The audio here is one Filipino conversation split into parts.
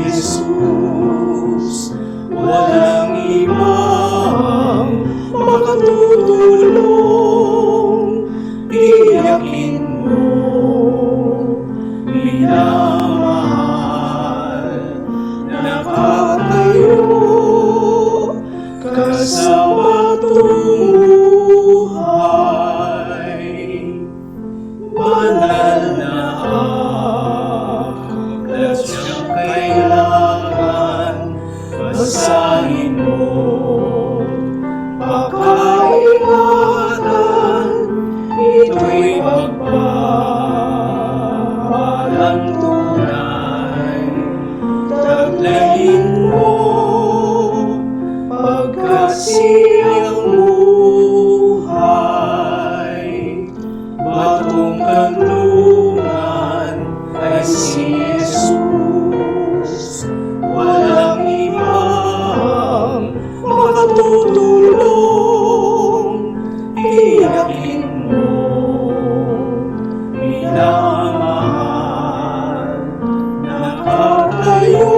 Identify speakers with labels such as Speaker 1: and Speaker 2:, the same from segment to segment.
Speaker 1: Jesus, walang ibang makatutulong. Tiyakin mo, minamahal, nakatayo ka sa batong buhay. Banal na aklat siyang kailangan basahin mo. Pakaingatan, ito'y pagpapalang tunay. Taglayin mo pagkasiyang buhay. Batong kanlungan ay si Jesus, walang ibang makatutulong. Tiyakin mo, minamahal, nakatayo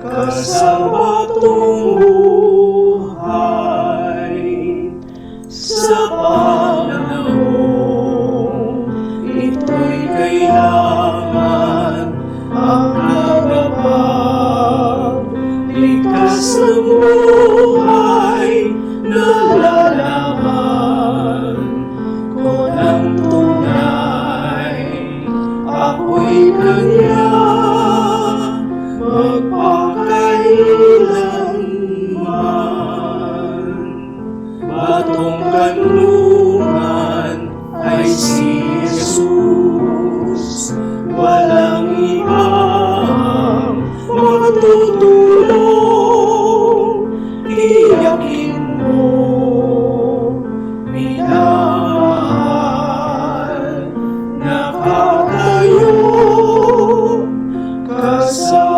Speaker 1: ka sa batong buhay. Sa panahon ito'y kailangan ang nagpapagligtas ng buhay na lalaman ko ng tunay. Ako'y kanya magpakailanman. Batong kanlungan ay si Jesus, walang ibang makatutulong. Tiyakin mo, minamahal, nakatayo ka sa